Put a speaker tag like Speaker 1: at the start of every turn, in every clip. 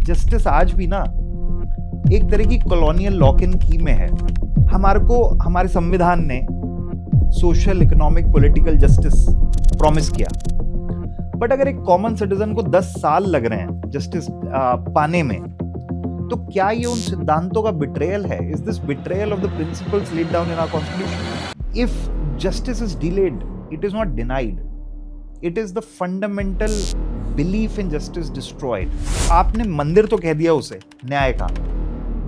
Speaker 1: Justice आज भी ना एक तरह की कॉलोनियल लॉक इन की में है। हमारे को हमारे संविधान ने social, economic, political justice promise किया, बट अगर एक कॉमन सिटीजन को 10 साल लग रहे हैं जस्टिस पाने में, तो क्या ये उन सिद्धांतों का बिट्रेयल है? Is this betrayal of the principles laid down in our constitution? If justice is delayed, it is not denied, it is the fundamental belief in justice destroyed. आपने मंदिर तो कह दिया उसे न्याय का,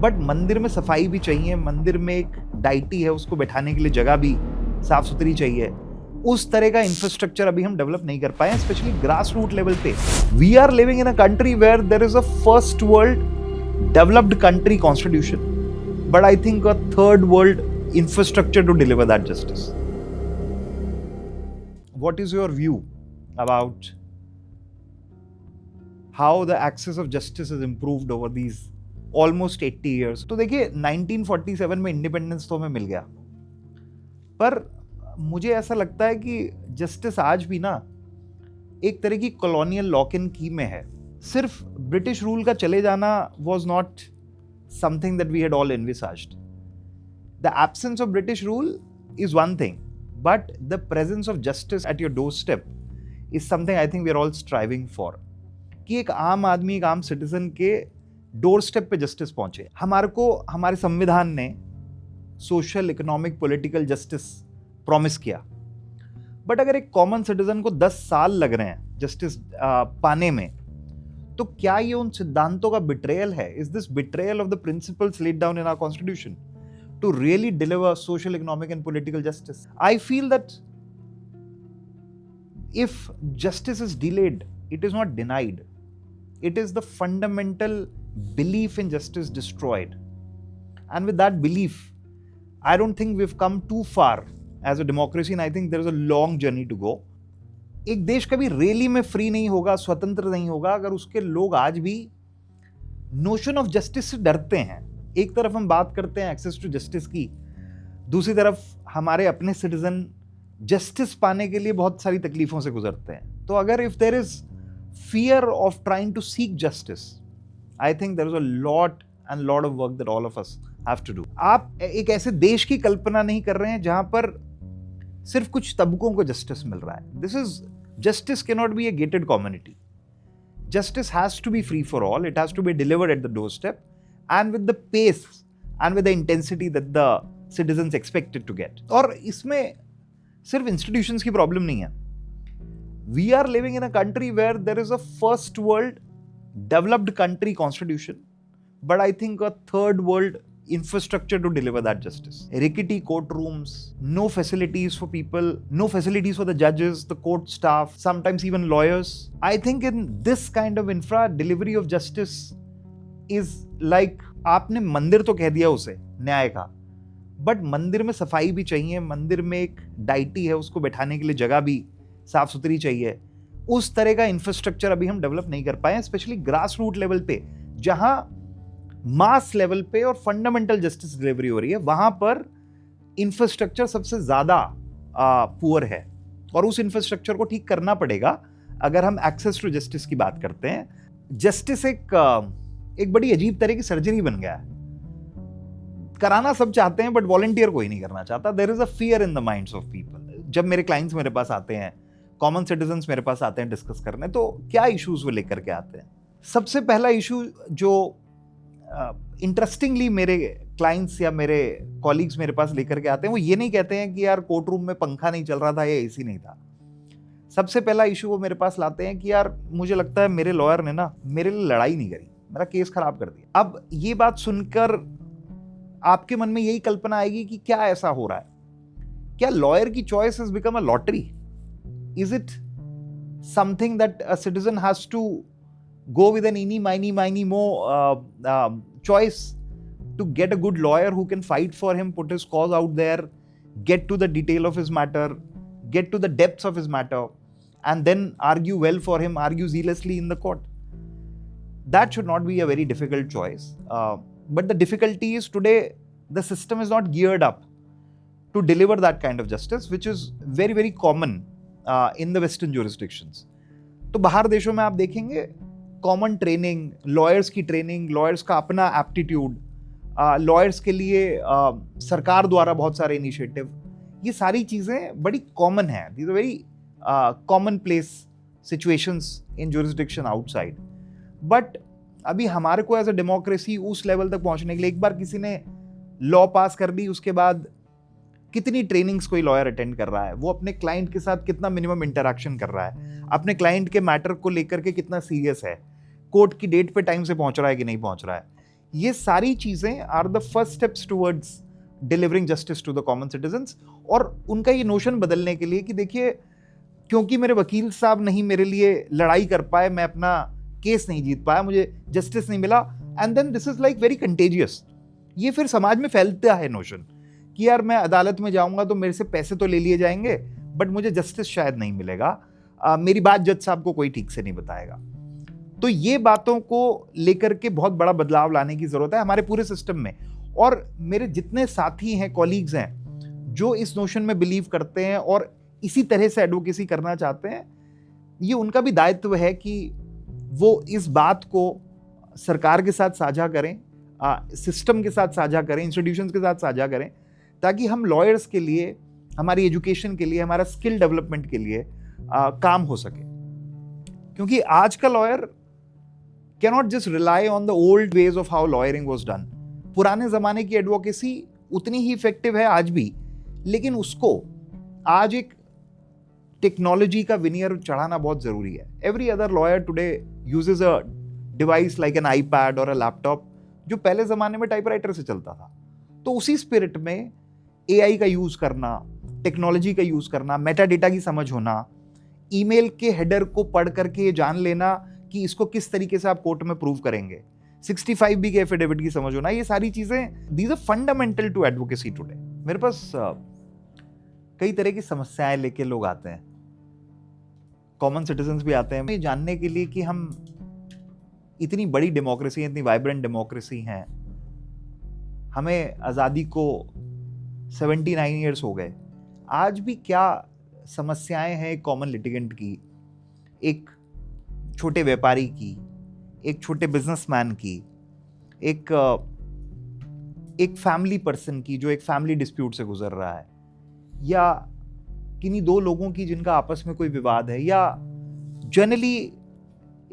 Speaker 1: बट मंदिर में सफाई भी चाहिए, मंदिर में एक डाइटी है, उसको बैठाने के लिए जगह भी साफ सुथरी चाहिए। उस तरह का इंफ्रास्ट्रक्चर अभी हम डेवलप नहीं कर पाए, स्पेशली ग्रास रूट लेवल पे। We are living in a country where there is a first world developed country constitution, but I think a third world infrastructure to deliver that justice. What is your view about how the access of justice has improved over these almost 80 years? तो देखिए 1947 में independence तो हमें मिल गया, पर मुझे ऐसा लगता है कि जस्टिस आज भी ना एक तरह की कॉलोनियल लॉक इन की में है। सिर्फ ब्रिटिश रूल का चले जाना was not something that we had all envisaged. The absence of British rule is one thing, but the presence of justice at your doorstep is something I think we are all striving for. कि एक आम आदमी, एक आम citizen के door step पे justice पहुंचे। हमारे को हमारे संविधान ने social, economic, political justice promise किया, बट अगर एक कॉमन सिटीजन को 10 साल लग रहे हैं जस्टिस पाने में, तो क्या ये उन सिद्धांतों का बिट्रेयल है? Is this betrayal of the principles laid down in our constitution to really deliver social, economic and political justice? I feel that if justice is delayed, it is not denied. It is the fundamental belief in justice destroyed. And with that belief, I don't think we've come too far as a democracy, and I think there is a long journey to go. एक देश कभी rally में free नहीं होगा, स्वतंत्र नहीं होगा, अगर उसके लोग आज भी नोशन ऑफ जस्टिस से डरते हैं। एक तरफ हम बात करते हैं एक्सेस टू जस्टिस की, दूसरी तरफ हमारे अपने सिटीजन जस्टिस पाने के लिए बहुत सारी तकलीफों से गुजरते हैं। तो अगर if there is fear of trying to seek justice, I think there is a lot and lot of work that all of us have to do. आप एक ऐसे देश की कल्पना नहीं कर रहे हैं जहां पर सिर्फ कुछ तबकों को जस्टिस मिल रहा है। This is justice can not be a gated community. Justice has to be free for all, it has to be delivered at the doorstep and with the pace and with the intensity that the citizens expected to get. और इसमें सिर्फ institutions की problem नहीं है। We are living in a country where there is a first world developed country constitution, but I think a third world infrastructure to deliver that justice. Rickety courtrooms, no facilities for people, no facilities for the judges, the court staff, sometimes even lawyers. I think in this kind of infra, delivery of justice is like, आपने मंदिर तो कह दिया उसे न्याय का, but मंदिर में सफाई भी चाहिए, मंदिर में एक डाइटी है, उसको बैठाने के लिए जगह भी साफ सुथरी चाहिए। उस तरह का इंफ्रास्ट्रक्चर अभी हम डेवलप नहीं कर पाए, स्पेशली ग्रास रूट लेवल पे, जहां मास लेवल पे और फंडामेंटल जस्टिस डिलीवरी हो रही है, वहां पर इंफ्रास्ट्रक्चर सबसे ज्यादा पुअर है, और उस इंफ्रास्ट्रक्चर को ठीक करना पड़ेगा अगर हम एक्सेस टू जस्टिस की बात करते हैं। जस्टिस एक बड़ी अजीब तरह की सर्जरी बन गया है। कराना सब चाहते हैं, बट वॉलंटियर कोई नहीं करना चाहता। There is a fear in the minds of people. जब मेरे क्लाइंट्स मेरे पास आते हैं, कॉमन सिटीजन्स मेरे पास आते हैं डिस्कस करने, तो क्या इश्यूज वो लेकर के आते हैं? सबसे पहला इशू जो इंटरेस्टिंगली मेरे क्लाइंट्स या मेरे कॉलीग्स मेरे पास लेकर के आते हैं, वो ये नहीं कहते हैं कि यार कोर्ट रूम में पंखा नहीं चल रहा था या एसी नहीं था। सबसे पहला इशू वो मेरे पास लाते हैं कि यार मुझे लगता है मेरे लॉयर ने ना मेरे लिए लड़ाई नहीं करी, मेरा केस खराब कर दिया। अब ये बात सुनकर आपके मन में यही कल्पना आएगी कि क्या ऐसा हो रहा है? क्या लॉयर की choice has become a lottery? Is it something that a citizen has to go with an eeny meeny mo choice to get a good lawyer who can fight for him, put his cause out there, get to the detail of his matter, get to the depths of his matter, and then argue well for him, argue zealously in the court? That should not be a very difficult choice. But the difficulty is today the system is not geared up to deliver that kind of justice, which is very, very common in the Western jurisdictions. तो बाहर देशों में आप देखेंगे common training, lawyers की training, lawyers का अपना aptitude, lawyers के लिए सरकार द्वारा बहुत सारे इनिशिएटिव, ये सारी चीज़ें बड़ी कॉमन हैं. These are very commonplace situations in jurisdiction outside. But अभी हमारे को एज अ डेमोक्रेसी उस लेवल तक पहुंचने के लिए, एक बार किसी ने लॉ पास कर दी, उसके बाद कितनी ट्रेनिंग्स कोई लॉयर अटेंड कर रहा है, वो अपने क्लाइंट के साथ कितना मिनिमम इंटरेक्शन कर रहा है, अपने क्लाइंट के मैटर को लेकर के कितना सीरियस है, कोर्ट की डेट पे टाइम से पहुंच रहा है कि नहीं पहुंच रहा है. ये सारी चीजें are the first steps towards delivering justice to the common citizens. और उनका ये नोशन बदलने के लिए कि देखिए, क्योंकि मेरे वकील साहब नहीं मेरे लिए लड़ाई कर पाए, मैं अपना केस नहीं जीत पाया, मुझे जस्टिस नहीं मिला, and then this is like very contagious. ये फिर समाज में फैलता है नोशन कि यार मैं अदालत में जाऊंगा तो मेरे से पैसे तो ले लिए जाएंगे, बट मुझे जस्टिस शायद नहीं मिलेगा, मेरी बात जज साहब को कोई ठीक से नहीं बताएगा. तो ये बातों को लेकर के बहुत बड़ा बदलाव लाने की जरूरत है हमारे पूरे सिस्टम में. और मेरे जितने साथी हैं, कॉलीग्स हैं, जो इस नोशन में बिलीव करते हैं और इसी तरह से एडवोकेसी करना चाहते हैं, ये उनका भी दायित्व है कि वो इस बात को सरकार के साथ साझा करें, सिस्टम के साथ साझा करें, इंस्टीट्यूशंस के साथ साझा करें, ताकि हम लॉयर्स के लिए, हमारी एजुकेशन के लिए, हमारा स्किल डेवलपमेंट के लिए काम हो सके. क्योंकि आज का lawyer cannot just rely on the old ways of how lawyering was done. पुराने जमाने की एडवोकेसी उतनी ही इफेक्टिव है आज भी, लेकिन उसको आज एक टेक्नोलॉजी का विनियर चढ़ाना बहुत जरूरी है. Every other lawyer today uses a device like an iPad और अ लैपटॉप, जो पहले जमाने में टाइपराइटर से चलता था. तो उसी स्पिरिट में एआई का यूज करना, टेक्नोलॉजी का यूज करना, मेटा डेटा की समझ होना, ईमेल के हेडर को पढ़ करके ये जान लेना कि इसको किस तरीके से आप कोर्ट में प्रूव करेंगे, 65B के एफिडेविट की समझ होना, ये सारी चीजें these are fundamental to advocacy today. मेरे पास कई तरह की समस्याएं लेके लोग आते हैं, कॉमन सिटीजन्स भी आते हैं, ये जानने के लिए कि हम इतनी बड़ी डेमोक्रेसी है, इतनी वाइब्रेंट डेमोक्रेसी है, हमें आज़ादी को 79 ईयर्स हो गए, आज भी क्या समस्याएं हैं कॉमन लिटिगेंट की, एक छोटे व्यापारी की, एक छोटे बिजनेसमैन की, एक फैमिली पर्सन की जो एक फैमिली डिस्प्यूट से गुजर रहा है, या किन्हीं दो लोगों की जिनका आपस में कोई विवाद है, या जनरली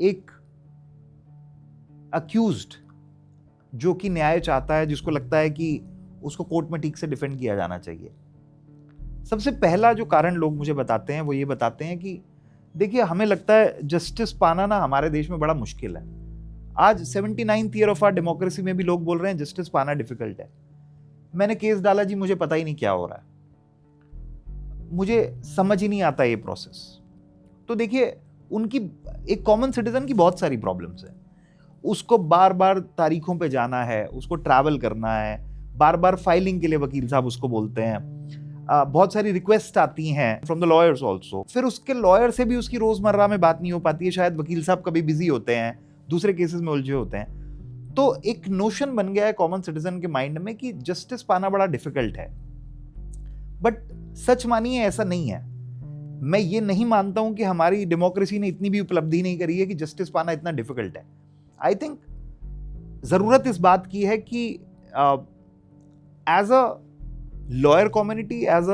Speaker 1: एक अक्यूज्ड जो कि न्याय चाहता है, जिसको लगता है कि उसको कोर्ट में ठीक से डिफेंड किया जाना चाहिए. सबसे पहला जो कारण लोग मुझे बताते हैं वो ये बताते हैं कि देखिए, हमें लगता है जस्टिस पाना ना हमारे देश में बड़ा मुश्किल है. आज 79th year of our democracy में भी लोग बोल रहे हैं जस्टिस पाना डिफिकल्ट है. मैंने केस डाला जी, मुझे पता ही नहीं क्या हो रहा है, मुझे समझ ही नहीं आता ये प्रोसेस. तो देखिए, उनकी, एक कॉमन सिटीजन की बहुत सारी प्रॉब्लम्स है. उसको बार बार तारीखों पे जाना है, उसको ट्रैवल करना है, बार बार फाइलिंग के लिए वकील साहब उसको बोलते हैं, बहुत सारी रिक्वेस्ट आती हैं फ्रॉम द लॉयर्स ऑल्सो. फिर उसके लॉयर से भी उसकी रोजमर्रा में बात नहीं हो पाती है, शायद वकील साहब कभी बिजी होते हैं, दूसरे केसेस में उलझे होते हैं. तो एक नोशन बन गया है कॉमन सिटीजन के माइंड में कि जस्टिस पाना बड़ा डिफिकल्ट है. बट सच मानिए ऐसा नहीं है. मैं ये नहीं मानता हूं कि हमारी डेमोक्रेसी ने इतनी भी उपलब्धि नहीं करी है कि जस्टिस पाना इतना डिफिकल्ट है. आई थिंक जरूरत इस बात की है कि as a lawyer community, as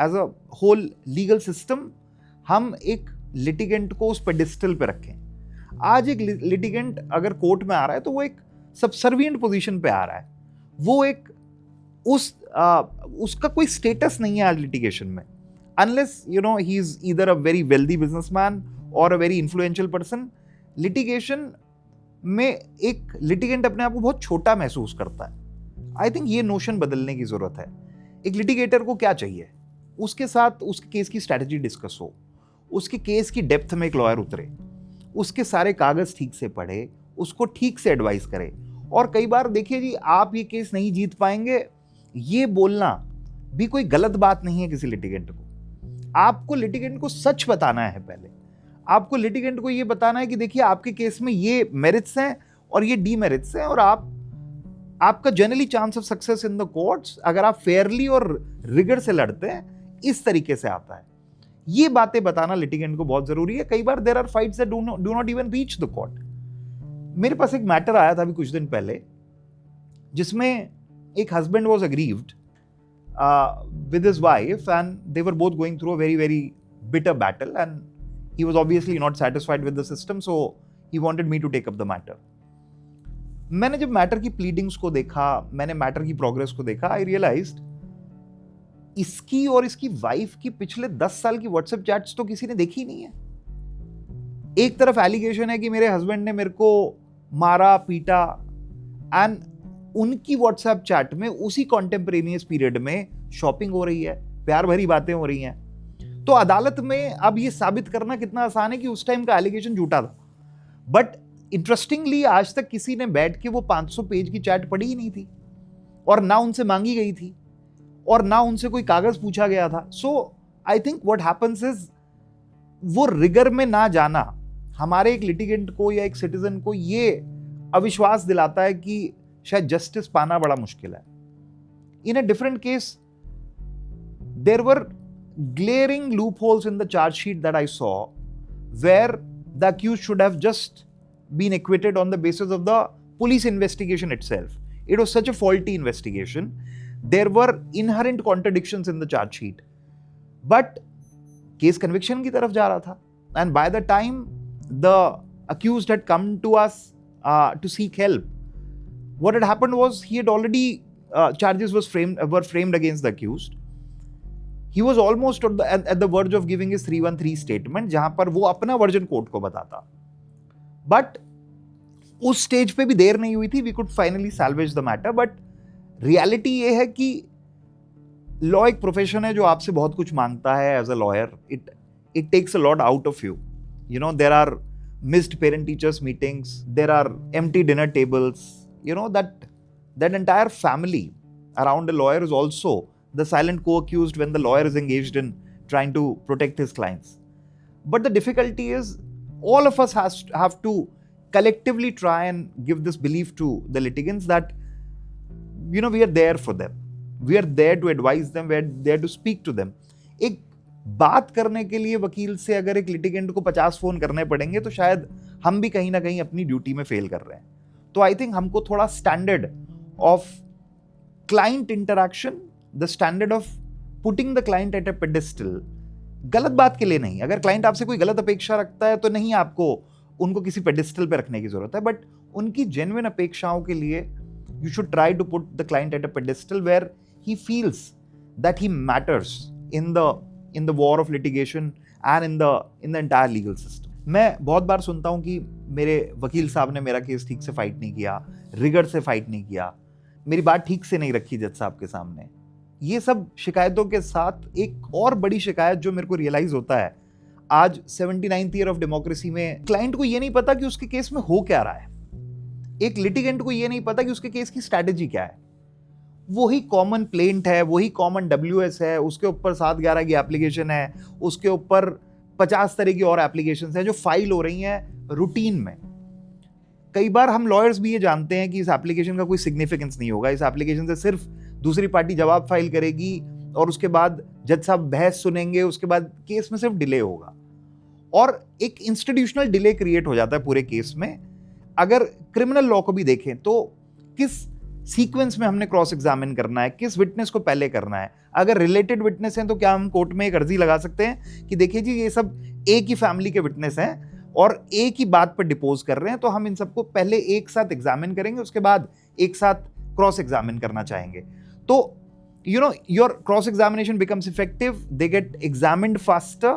Speaker 1: a whole legal system, हम एक लिटिगेंट को उस पेडिस्टल पे रखें. आज एक लिटिगेंट अगर कोर्ट में आ रहा है तो वो एक सबसर्विएंट पोजीशन पे आ रहा है. वो एक उसका कोई स्टेटस नहीं है आज लिटिगेशन में, unless you know he is either a very wealthy businessman और a very influential person. Litigation में एक लिटिगेंट अपने आप को बहुत छोटा महसूस करता है. आई थिंक ये नोशन बदलने की जरूरत है. एक लिटिगेटर को क्या चाहिए, उसके साथ उसके केस की स्ट्रैटेजी डिस्कस हो, उसके केस की डेप्थ में एक लॉयर उतरे, उसके सारे कागज ठीक से पढ़े, उसको ठीक से एडवाइस करे. और कई बार देखिए जी, आप ये केस नहीं जीत पाएंगे, ये बोलना भी कोई गलत बात नहीं है किसी लिटिगेंट को. आपको लिटिगेंट को सच बताना है. पहले आपको लिटिगेंट को ये बताना है कि देखिए, आपके केस में ये मेरिट्स हैं और ये डीमेरिट्स हैं, और आपका generally chance of success in the courts, अगर आप फेयरली और रिगर से लड़ते हैं, इस तरीके से आता है. ये बातें बताना लिटिगेंट को बहुत जरूरी है. कई बार there are fights that do not even reach the court. मेरे पास एक मैटर आया था अभी कुछ दिन पहले, जिसमें एक husband was aggrieved with his wife and they were both going through a very very bitter battle and he was obviously not satisfied with the system, so he wanted me to take up the matter. मैंने जब matter की pleadings को देखा, मैंने matter की progress को देखा, आई realised इसकी और इसकी वाइफ की पिछले 10 साल की व्हाट्सएप चैट्स तो किसी ने देखी नहीं है। एक तरफ एलिगेशन है कि मेरे हस्बैंड ने मेरे को मारा पीटा, एंड उनकी व्हाट्सएप चैट में उसी कॉन्टेम्परेनियस पीरियड में शॉपिंग हो रही है, प्यार भरी बातें हो रही हैं। तो अदालत में अब ये साबित करना कितना आसान है कि उस टाइम का एलिगेशन झूठा था। बट इंटरेस्टिंगली आज तक किसी ने बैठ के वो 500 पेज की चैट पढ़ी ही नहीं थी, और ना उनसे मांगी गई थी, और ना उनसे कोई कागज पूछा गया था। So I think what happens is, वो रिगर में ना जाना हमारे एक लिटिगेंट को या एक सिटीजन को ये अविश्वास दिलाता है कि शायद जस्टिस पाना बड़ा मुश्किल है। In a different case there were glaring loopholes in the charge sheet that I saw where the accused should have just been acquitted on the basis of the police investigation itself. It was such a faulty investigation. There were inherent contradictions in the charge sheet. But case conviction की तरफ जा रहा था, and by the time the accused had come to us to seek help, what had happened was he had already charges were framed against the accused. He was almost at the verge of giving his 313 statement, जहां पर वो अपना version court को बताता। But उस stage पे भी देर नहीं हुई थी, we could finally salvage the matter. But reality ये है कि लॉ एक प्रोफेशन है जो आपसे बहुत कुछ मांगता है as a lawyer. It takes a lot out of you. You know, there are missed parent teachers meetings, there are empty dinner tables, you know, that entire family around a lawyer is also the silent co-accused when the lawyer is engaged in trying to protect his clients. But the difficulty is all of us have to collectively try and give this belief to the litigants that, you know, we are there for them. We are there to advise them. We are there to speak to them. एक बात करने के लिए वकील से अगर एक litigant को 50 फोन करने पड़ेंगे तो शायद हम भी कहीं ना कहीं अपनी ड्यूटी में फेल कर रहे हैं। तो आई थिंक हमको थोड़ा standard of client interaction, the standard of putting the client at a pedestal, गलत बात के लिए नहीं। अगर क्लाइंट आपसे कोई गलत अपेक्षा रखता है तो नहीं आपको उनको किसी पेडेस्टल पे रखने की जरूरत है, बट उनकी जेन्युइन अपेक्षाओं के लिए you should try to put the client at a pedestal where he feels that he matters in the war of litigation and in the entire legal system. मैं बहुत बार सुनता हूं कि मेरे वकील साहब ने मेरा केस ठीक से फाइट नहीं किया, रिगर से फाइट नहीं किया, मेरी बात ठीक से नहीं रखी जज साहब के सामने। ये सब शिकायतों के साथ एक और बड़ी शिकायत जो मेरे को रियलाइज होता है आज 79th ईयर ऑफ डेमोक्रेसी में, क्लाइंट को ये नहीं पता कि उसके केस में हो क्या रहा है। एक लिटिगेंट को ये नहीं पता कि उसके केस की स्ट्रैटेजी क्या है। वही कॉमन प्लेंट है, वही कॉमन WS है, उसके ऊपर 711 की एप्लीकेशन है, उसके ऊपर 50 तरह की और एप्लीकेशंस हैं जो फाइल हो रही हैं रूटीन में। कई बार हम लॉयर्स भी ये जानते हैं कि इस एप्लीकेशन का कोई सिग्निफिकेंस नहीं होगा, इस एप्लीकेशन से सिर्फ दूसरी पार्टी जवाब फाइल करेगी और उसके बाद जज साहब बहस सुनेंगे, उसके बाद केस में सिर्फ डिले होगा और एक इंस्टीट्यूशनल डिले क्रिएट हो जाता है पूरे केस में। अगर क्रिमिनल लॉ को भी देखें तो किस सीक्वेंस में हमने क्रॉस एग्जामिन करना है, किस विटनेस को पहले करना है। अगर रिलेटेड विटनेस हैं तो क्या हम कोर्ट में एक अर्जी लगा सकते हैं कि देखिए जी ये सब एक ही फैमिली के विटनेस हैं और एक ही बात पर डिपोज कर रहे हैं, तो हम इन सबको पहले एक साथ एग्जामिन करेंगे, उसके बाद एक साथ क्रॉस एग्जामिन करना चाहेंगे। तो you know, your cross examination becomes effective, they get examined faster.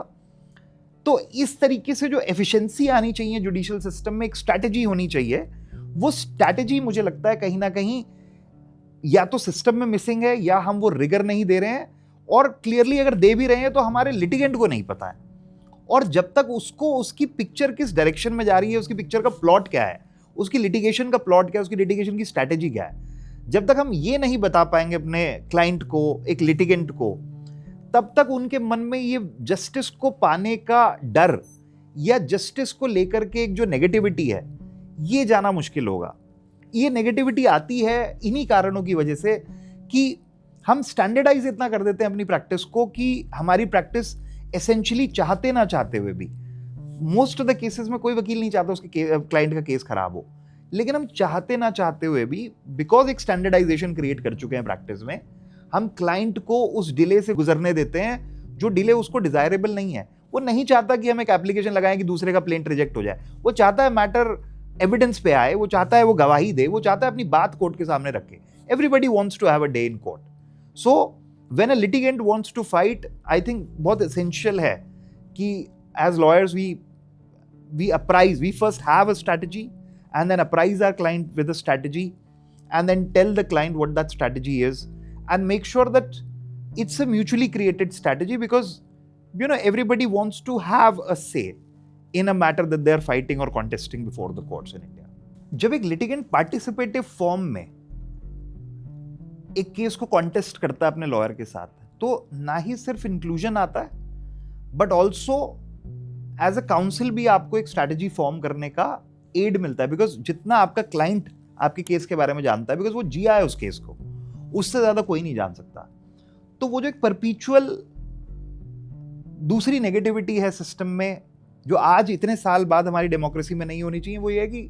Speaker 1: तो इस तरीके से जो एफिशिएंसी आनी चाहिए जुडिशियल सिस्टम में, एक स्ट्रैटेजी होनी चाहिए, वो स्ट्रैटेजी मुझे लगता है कहीं ना कहीं या तो सिस्टम में मिसिंग है या हम वो रिगर नहीं दे रहे हैं, और क्लियरली अगर दे भी रहे हैं तो हमारे लिटिगेंट को नहीं पता है। और जब तक उसको उसकी पिक्चर किस डायरेक्शन में जा रही है, उसकी पिक्चर का प्लॉट क्या है, उसकी लिटिगेशन का प्लॉट क्या है, उसकी लिटिगेशन की स्ट्रैटेजी क्या है, जब तक हम ये नहीं बता पाएंगे अपने क्लाइंट को, एक लिटिगेंट को, तब तक उनके मन में ये जस्टिस को पाने का डर या जस्टिस को लेकर के एक जो नेगेटिविटी है ये जाना मुश्किल होगा। ये नेगेटिविटी आती है इन्हीं कारणों की वजह से कि हम स्टैंडर्डाइज इतना कर देते हैं अपनी प्रैक्टिस को कि हमारी प्रैक्टिस एसेंशियली चाहते ना चाहते हुए भी, मोस्ट ऑफ द केसेस में कोई वकील नहीं चाहता उसके क्लाइंट का केस खराब हो, लेकिन हम चाहते ना चाहते हुए भी, बिकॉज एक स्टैंडर्डाइजेशन क्रिएट कर चुके हैं प्रैक्टिस में, हम क्लाइंट को उस डिले से गुजरने देते हैं जो डिले उसको डिजायरेबल नहीं है। वो नहीं चाहता कि हम एक एप्लीकेशन लगाएं कि दूसरे का प्लेंट रिजेक्ट हो जाए, वो चाहता है मैटर एविडेंस पे आए, वो चाहता है वो गवाही दे, वो चाहता है अपनी बात कोर्ट के सामने रखे। Everybody wants to have a day in court. So when a litigant wants to fight, I think बहुत एसेंशियल है कि as lawyers we apprise, we first have a strategy and then apprise our client with a strategy and then tell the client what that strategy is and make sure that it's a mutually created strategy, because everybody wants to have a say in a matter that they are fighting or contesting before the courts in India. जब एक litigant participative form में एक case को contest करता है अपने lawyer के साथ, तो ना ही सिर्फ इंक्लूजन आता है but also as a counsel भी आपको एक स्ट्रैटेजी फॉर्म करने का एड मिलता है, बिकॉज जितना आपका क्लाइंट आपके केस के बारे में जानता है, बिकॉज वो जिया है उस केस को, उससे ज्यादा कोई नहीं जान सकता। तो वो जो एक परपीचुअल दूसरी नेगेटिविटी है सिस्टम में, जो आज इतने साल बाद हमारी डेमोक्रेसी में नहीं होनी चाहिए, वो ये है कि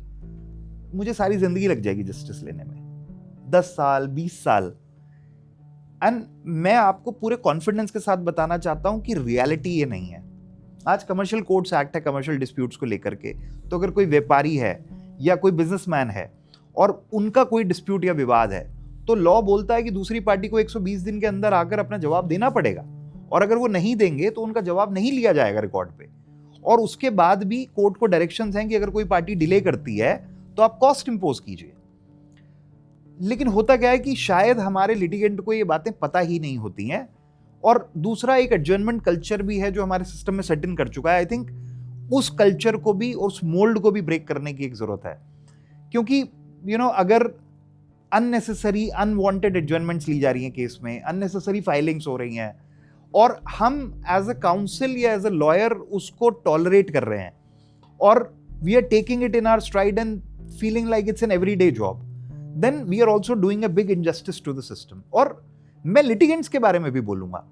Speaker 1: मुझे सारी जिंदगी लग जाएगी जस्टिस लेने में, 10 साल 20 साल। एंड मैं आपको पूरे कॉन्फिडेंस के साथ बताना चाहता हूं कि रियलिटी ये नहीं है। आज कमर्शियल कोर्ट्स एक्ट है कमर्शियल डिस्प्यूट्स को लेकर के, तो अगर कोई व्यापारी है या कोई बिजनेसमैन है और उनका कोई डिस्प्यूट या विवाद है, तो लॉ बोलता है कि दूसरी पार्टी को 120 दिन के अंदर आकर अपना जवाब देना पड़ेगा, और अगर वो नहीं देंगे तो उनका जवाब नहीं लिया जाएगा रिकॉर्ड पे। और उसके बाद भी कोर्ट को डायरेक्शंस हैं कि अगर कोई पार्टी डिले करती है तो आप कॉस्ट इंपोज कीजिए। लेकिन होता क्या है कि शायद हमारे लिटिगेंट को ये बातें पता ही नहीं होती हैं, और दूसरा एक एडजर्नमेंट कल्चर भी है जो हमारे सिस्टम में सेट इन कर चुका है। आई थिंक उस कल्चर को भी, उस मोल्ड को भी ब्रेक करने की एक जरूरत है, क्योंकि अगर अननेसेसरी अनवांटेड एडजर्नमेंट्स ली जा रही हैं केस में, अननेसेसरी फाइलिंग्स हो रही हैं, और हम एज अ काउंसिल या एज अ लॉयर उसको टॉलरेट कर रहे हैं, और we are taking it in our stride and feeling like it's an everyday job, then we are also doing a big injustice to the system. और मैं litigants के बारे में भी बोलूंगा।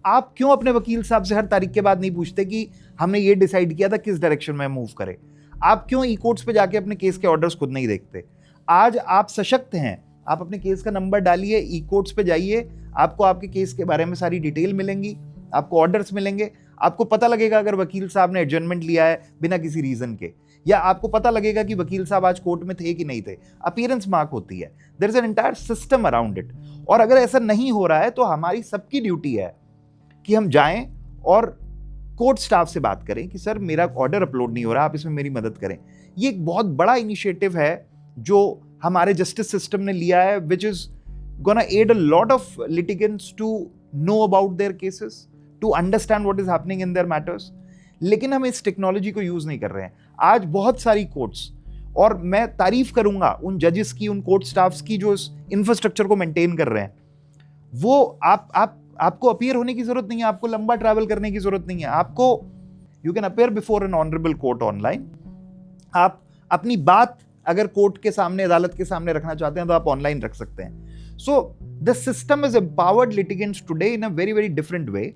Speaker 1: आप क्यों अपने वकील साहब से हर तारीख के बाद नहीं पूछते कि हमने ये डिसाइड किया था किस डायरेक्शन में मूव करें? आप क्यों ई कोर्ट्स पे जाके अपने केस के ऑर्डर्स खुद नहीं देखते? आज आप सशक्त हैं, आप अपने केस का नंबर डालिए, ई कोर्ट्स पे जाइए, आपको आपके केस के बारे में सारी डिटेल मिलेंगी, आपको ऑर्डर्स मिलेंगे, आपको पता लगेगा अगर वकील साहब ने एडजर्नमेंट लिया है बिना किसी रीजन के, या आपको पता लगेगा कि वकील साहब आज कोर्ट में थे कि नहीं थे, अपीयरेंस मार्क होती है। There is an entire system around it. और अगर ऐसा नहीं हो रहा है तो हमारी सबकी ड्यूटी है कि हम जाएं और कोर्ट स्टाफ से बात करें कि सर मेरा ऑर्डर अपलोड नहीं हो रहा, आप इसमें मेरी मदद करें। ये एक बहुत बड़ा इनिशिएटिव है जो हमारे जस्टिस सिस्टम ने लिया है, which is gonna aid a lot of litigants to know about their cases, to understand what is happening in their matters. लेकिन हम इस टेक्नोलॉजी को यूज नहीं कर रहे हैं। आज बहुत सारी कोर्ट्स, और मैं तारीफ करूंगा उन जजेस की, उन कोर्ट स्टाफ्स की जो इस इंफ्रास्ट्रक्चर को मेंटेन कर रहे हैं, वो आपको अपीयर होने की जरूरत नहीं है, आपको लंबा ट्रैवल करने की जरूरत नहीं है। आपको you can appear before N honourable court online. आप अपनी बात अगर कोर्ट के सामने, अदालत के सामने रखना चाहते हैं तो आप ऑनलाइन रख सकते हैं। So the system is empowered litigants today in a very very different way,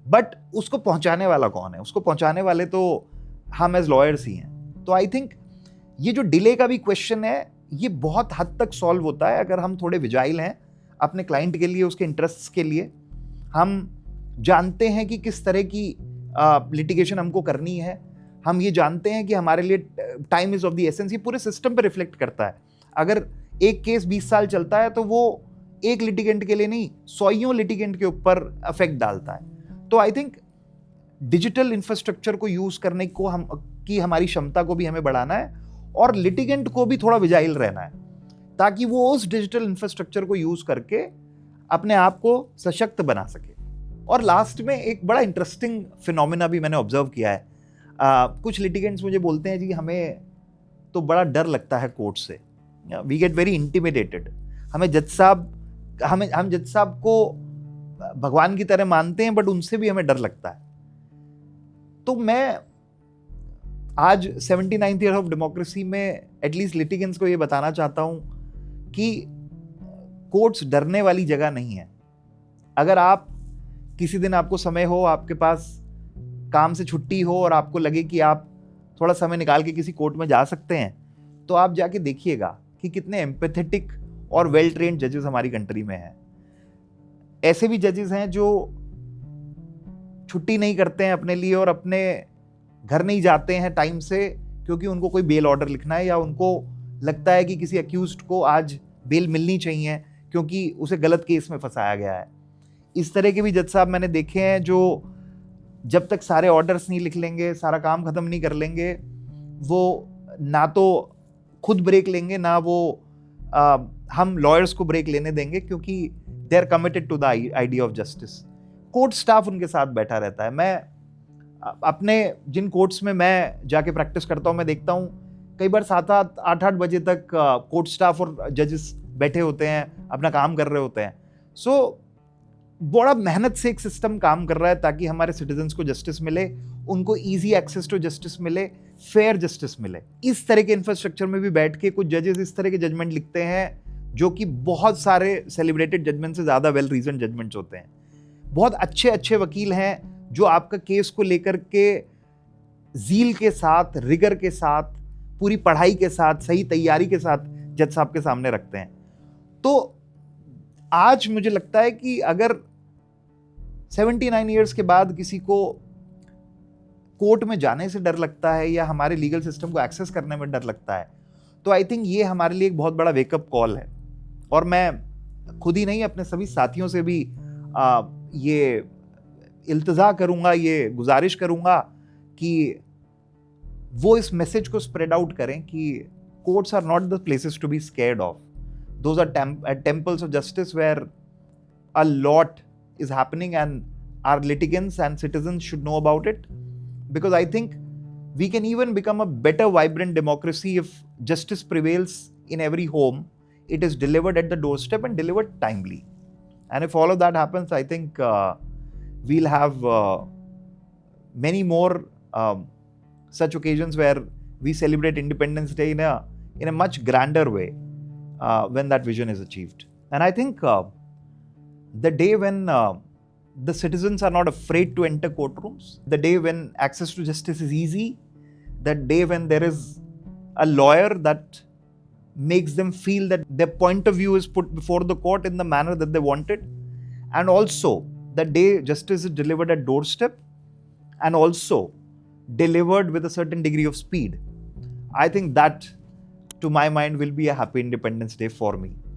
Speaker 1: but उसको पहुंचाने वाला कौन है? उसको पहुंचाने वाले तो हम एज लॉयर्स ही हैं। तो आई थिंक ये जो डिले का भी क्वेश्चन है, ये बहुत हद तक सॉल्व होता है अगर हम थोड़े विजाइल हैं अपने क्लाइंट के लिए, उसके इंटरेस्ट्स के लिए। हम जानते हैं कि किस तरह की लिटिगेशन हमको करनी है, हम ये जानते हैं कि हमारे लिए time is of the essence. ये पूरे सिस्टम पे रिफ्लेक्ट करता है। अगर एक केस 20 साल चलता है तो वो एक लिटिगेंट के लिए नहीं, सौयों लिटिगेंट के ऊपर अफेक्ट डालता है। तो आई थिंक डिजिटल इंफ्रास्ट्रक्चर को यूज करने को हमारी क्षमता को भी हमें बढ़ाना है, और लिटिगेंट को भी थोड़ा विजाइल रहना है, ताकि वो उस डिजिटल इंफ्रास्ट्रक्चर को यूज करके अपने आप को सशक्त बना सके। और लास्ट में एक बड़ा इंटरेस्टिंग फिनोमिना भी मैंने ऑब्जर्व किया है। कुछ लिटिगेंट्स मुझे बोलते हैं जी हमें तो बड़ा डर लगता है कोर्ट से, वी गेट वेरी इंटिमिडेटेड। हम जज साहब को भगवान की तरह मानते हैं, बट उनसे भी हमें डर लगता है। तो मैं आज 79th ईयर ऑफ डेमोक्रेसी में एटलीस्ट लिटिगेंट्स को ये बताना चाहता हूं कि कोर्ट्स डरने वाली जगह नहीं है। अगर आप किसी दिन आपको समय हो, आपके पास काम से छुट्टी हो और आपको लगे कि आप थोड़ा समय निकाल के किसी कोर्ट में जा सकते हैं, तो आप जाके देखिएगा कि कितने एम्पैथेटिक और वेल ट्रेन्ड जजेस हमारी कंट्री में हैं। ऐसे भी जजेस हैं जो छुट्टी नहीं करते हैं अपने लिए और अपने घर नहीं जाते हैं टाइम से, क्योंकि उनको कोई बेल ऑर्डर लिखना है या उनको लगता है कि किसी अक्यूज्ड को आज बेल मिलनी चाहिए क्योंकि उसे गलत केस में फंसाया गया है। इस तरह के भी जज साहब मैंने देखे हैं जो जब तक सारे ऑर्डर्स नहीं लिख लेंगे, सारा काम खत्म नहीं कर लेंगे, वो ना तो खुद ब्रेक लेंगे, ना वो हम लॉयर्स को ब्रेक लेने देंगे, क्योंकि they are committed to the idea of justice. Court staff उनके साथ बैठा रहता है। मैं अपने जिन कोर्ट्स में मैं जाके प्रैक्टिस करता हूँ, मैं देखता हूँ कई बार 7-8 8-8 बजे तक कोर्ट स्टाफ और जजेस बैठे होते हैं, अपना काम कर रहे होते हैं। सो बड़ा मेहनत से एक सिस्टम काम कर रहा है ताकि हमारे सिटीजन्स को जस्टिस मिले, उनको इजी एक्सेस टू जस्टिस मिले, फेयर जस्टिस मिले। इस तरह के इंफ्रास्ट्रक्चर में भी बैठ के कुछ जजेस इस तरह के जजमेंट लिखते हैं जो कि बहुत सारे सेलिब्रेटेड जजमेंट से ज़्यादा वेल रीजन जजमेंट्स होते हैं। बहुत अच्छे अच्छे वकील हैं जो आपका केस को लेकर के जील के साथ, रिगर के साथ, पूरी पढ़ाई के साथ, सही तैयारी के साथ जज साहब के सामने रखते हैं। तो आज मुझे लगता है कि अगर 79 ईयर्स के बाद किसी को कोर्ट में जाने से डर लगता है या हमारे लीगल सिस्टम को एक्सेस करने में डर लगता है, तो आई थिंक ये हमारे लिए एक बहुत बड़ा वेकअप कॉल है। और मैं खुद ही नहीं, अपने सभी साथियों से भी ये इल्तिजा करूंगा, ये गुजारिश करूंगा कि वो इस मैसेज को स्प्रेड आउट करें कि courts are not the places to be scared of. Those are temples of justice where a lot is happening and our litigants and citizens should know about it, because I think we can even become a better vibrant democracy if justice prevails in every home, it is delivered at the doorstep and delivered timely. And if all of that happens, I think we'll have many more such occasions where we celebrate Independence Day in a much grander way when that vision is achieved. And I think the day when the citizens are not afraid to enter courtrooms, the day when access to justice is easy, that day when there is a lawyer that makes them feel that their point of view is put before the court in the manner that they wanted, and also the day justice is delivered at doorstep and also delivered with a certain degree of speed, I think that, to my mind, will be a happy Independence Day for me.